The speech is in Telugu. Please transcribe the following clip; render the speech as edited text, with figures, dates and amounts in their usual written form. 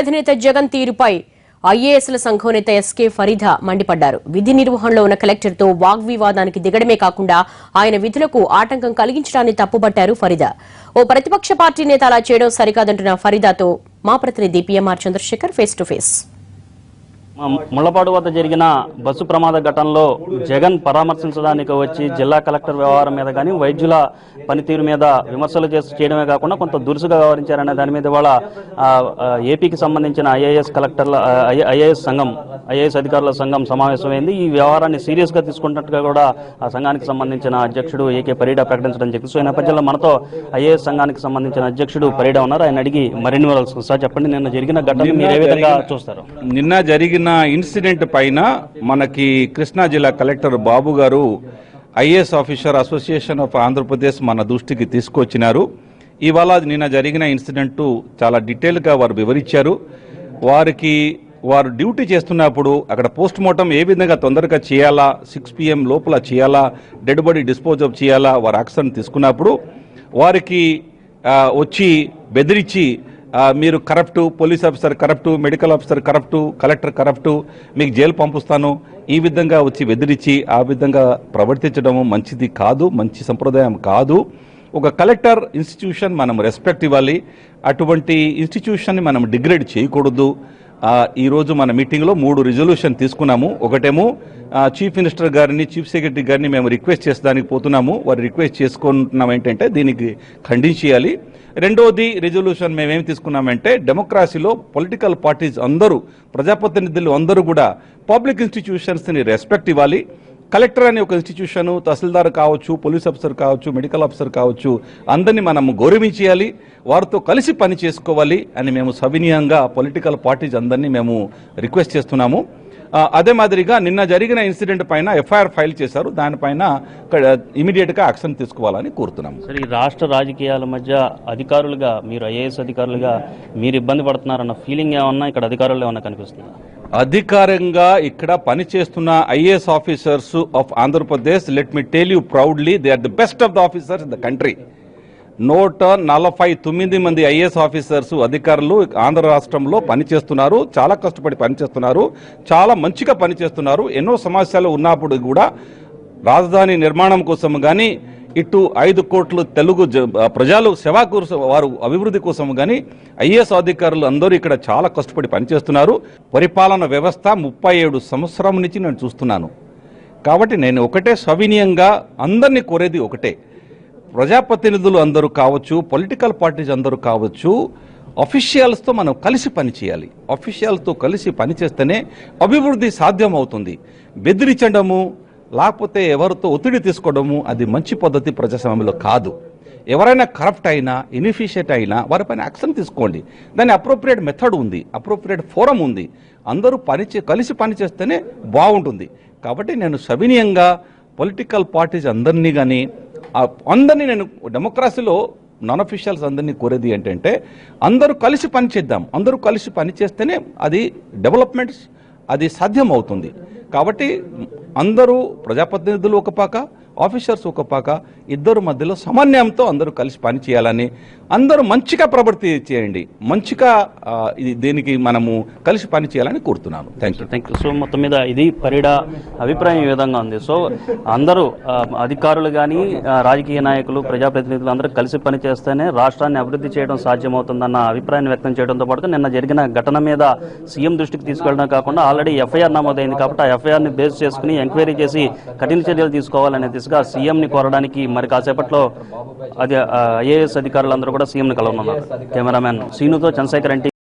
అధినేత జగన్ తీరుపై ఐఏఎస్ల సంఘం నేత ఎస్కే ఫరీదా మండిపడ్డారు. విధి నిర్వహణలో ఉన్న కలెక్టర్తో వాగ్వివాదానికి దిగడమే కాకుండా ఆయన విధులకు ఆటంకం కలిగించడాన్ని తప్పుబట్టారు ఫరీదా. ఓ ప్రతిపక్ష పార్టీ నేత అలా చేయడం సరికాదంటున్న ఫరీదాతో మా ప్రతినిధి P M R Chandrasekhar face to face. Mullapadu వద్ద జరిగిన బస్సు ప్రమాద ఘటనలో జగన్ పరామర్శించడానికి వచ్చి జిల్లా కలెక్టర్ వ్యవహారం మీద కానీ వైద్యుల పనితీరు మీద విమర్శలు చేయడమే కాకుండా కొంత దురుసుగా వ్యవహరించారనే దాని మీద వాళ్ళ ఏపీకి సంబంధించిన ఐఏఎస్ అధికారుల సంఘం సమావేశమైంది. ఈ వ్యవహారాన్ని సీరియస్ గా తీసుకుంటున్నట్టుగా కూడా ఆ సంఘానికి సంబంధించిన అధ్యక్షుడు ఏకే పరీడా ప్రకటించడం జరిగింది. సో ఈ నేపథ్యంలో మనతో ఐఏఎస్ సంఘానికి సంబంధించిన అధ్యక్షుడు పరీడా ఉన్నారు. ఆయన అడిగి మరిన్ని వివరాలు సార్ చెప్పండి. నిన్న జరిగిన ఘటన మీరు ఏ విధంగా చూస్తారు? నిన్న జరిగిన ఇన్సిడెంట్ పైన మనకి కృష్ణా జిల్లా కలెక్టర్ బాబు గారు IAS officer association of Andhra Pradesh మన దృష్టికి తీసుకొచ్చినారు. ఇవాళ నిన్న జరిగిన ఇన్సిడెంట్ చాలా డీటెయిల్గా వారు వివరించారు. వారు డ్యూటీ చేస్తున్నప్పుడు అక్కడ పోస్ట్ మార్టం ఏ విధంగా తొందరగా చేయాలా, 6 PM లోపల చేయాలా, డెడ్ బాడీ డిస్పోజ్ ఆఫ్ చేయాలా, వారు యాక్షన్ తీసుకున్నప్పుడు వారికి వచ్చి బెదిరించి మీరు corrupt, police officer corrupt, medical officer corrupt, collector corrupt, మీకు జైలు పంపిస్తాను, ఈ విధంగా వచ్చి బెదిరించి ఆ విధంగా ప్రవర్తించడం మంచిది కాదు, మంచి సంప్రదాయం కాదు. ఒక కలెక్టర్ ఇన్స్టిట్యూషన్ మనం రెస్పెక్ట్ ఇవ్వాలి. అటువంటి ఇన్స్టిట్యూషన్ని మనం డిగ్రేడ్ చేయకూడదు. ఈరోజు మన మీటింగ్లో 3 రిజల్యూషన్ తీసుకున్నాము. ఒకటేమో చీఫ్ మినిస్టర్ గారిని, చీఫ్ సెక్రటరీ గారిని మేము రిక్వెస్ట్ చేసేదానికి పోతున్నాము. వారు రిక్వెస్ట్ చేసుకుంటున్నాం ఏంటంటే దీనికి ఖండించేయాలి. రెండోది రిజల్యూషన్ మేమేం తీసుకున్నామంటే డెమోక్రసీలో పొలిటికల్ పార్టీస్ అందరూ, ప్రజాప్రతినిధులు అందరూ కూడా పబ్లిక్ ఇన్స్టిట్యూషన్స్ని రెస్పెక్ట్ ఇవ్వాలి. కలెక్టర్ అనే ఒక ఇన్స్టిట్యూషన్, తహసీల్దార్ కావచ్చు, పోలీస్ ఆఫీసర్ కావచ్చు, మెడికల్ ఆఫీసర్ కావచ్చు, అందరినీ మనము గౌరవించేయాలి, వారితో కలిసి పని చేసుకోవాలి అని మేము సవినీయంగా పొలిటికల్ పార్టీస్ అందరినీ మేము రిక్వెస్ట్ చేస్తున్నాము. అదే మాదిరిగా నిన్న జరిగిన ఇన్సిడెంట్ పైన ఎఫ్ఐఆర్ ఫైల్ చేశారు. దానిపైన ఇమీడియట్గా యాక్షన్ తీసుకోవాలని కోరుతున్నాము. సరే, ఈ రాష్ట్ర రాజకీయాల మధ్య అధికారులుగా మీరు ఐఏఎస్ అధికారులుగా మీరు ఇబ్బంది పడుతున్నారన్న ఫీలింగ్ ఏమన్నా ఇక్కడ అధికారులు ఏమన్నా కనిపిస్తుంది? అధికారంగా ఇక్కడ పనిచేస్తున్న IAS officers of Andhra Pradesh, let me tell you proudly, they are the best of the officers in the country. 149 మంది ఐఏఎస్ ఆఫీసర్స్, అధికారులు ఆంధ్ర రాష్ట్రంలో పనిచేస్తున్నారు. చాలా కష్టపడి పనిచేస్తున్నారు, చాలా మంచిగా పనిచేస్తున్నారు. ఎన్నో సమస్యలు ఉన్నప్పుడు కూడా రాజధాని నిర్మాణం కోసం కానీ, ఇటు 5 కోట్ల తెలుగు ప్రజలు సేవా కోసం, వారు అభివృద్ధి కోసం కానీ ఐఏఎస్ అధికారులు అందరూ ఇక్కడ చాలా కష్టపడి పనిచేస్తున్నారు. పరిపాలన వ్యవస్థ 37 సంవత్సరం నుంచి నేను చూస్తున్నాను. కాబట్టి నేను ఒకటే సవినీయంగా అందరినీ కోరేది ఒకటే, ప్రజాప్రతినిధులు అందరూ కావచ్చు, పొలిటికల్ పార్టీస్ అందరూ కావచ్చు, అఫీషియల్స్తో మనం కలిసి పనిచేయాలి. అఫీషియల్తో కలిసి పనిచేస్తేనే అభివృద్ధి సాధ్యం అవుతుంది. బెదిరించడము, లేకపోతే ఎవరితో ఒత్తిడి తీసుకోవడము అది మంచి పద్ధతి ప్రజాస్వామ్యంలో కాదు. ఎవరైనా కరప్ట్ అయినా, ఇన్ఎఫిషియెంట్ అయినా వారిపైన యాక్షన్ తీసుకోండి. దాని అప్రోప్రియేట్ మెథడ్ ఉంది, అప్రోప్రియేట్ ఫోరం ఉంది. అందరూ కలిసి పనిచేస్తేనే బాగుంటుంది. కాబట్టి నేను సవినీయంగా పొలిటికల్ పార్టీస్ అందరినీ కానీ నేను డెమోక్రసీలో నాన్ అఫీషియల్స్ అందరినీ కోరేది ఏంటంటే అందరూ కలిసి పనిచేద్దాం. అందరూ కలిసి పనిచేస్తేనే అది డెవలప్మెంట్స్ అది సాధ్యం అవుతుంది. కాబట్టి అందరూ ప్రజాప్రతినిధులు ఒక పక్క, ఆఫీసర్స్ ఒక పక్క, ఇద్దరు మధ్యలో సమన్వయంతో అందరూ కలిసి పని చేయాలని, అందరూ మంచిగా ప్రవర్తి చేయండి, మంచిగా దీనికి మనము కలిసి పని చేయాలని కోరుతున్నాను. Thank you. సో మొత్తం మీద ఇది పరీడా అభిప్రాయం ఈ విధంగా ఉంది. సో అందరూ అధికారులు కానీ, రాజకీయ నాయకులు, ప్రజాప్రతినిధులు అందరూ కలిసి పని చేస్తేనే రాష్ట్రాన్ని అభివృద్ధి చేయడం సాధ్యమవుతుందన్న అభిప్రాయాన్ని వ్యక్తం చేయడంతో పాటు నిన్న జరిగిన ఘటన మీద సీఎం దృష్టికి తీసుకెళ్లడం కాకుండా ఆల్రెడీ ఎఫ్ఐఆర్ నమోదైంది కాబట్టి ఆ ఎఫ్ఐఆర్ని బేస్ చేసుకుని ఎంక్వైరీ చేసి కఠిన చర్యలు తీసుకోవాలనే దిశగా సీఎంని కోరడానికి మరి కాసేపట్లో ఐఏఎస్ అధికారులందరూ కూడా సీఎంని కలవనున్నారు. కెమెరామ్యాన్ శ్రీనుతో చంద్రశేఖర్.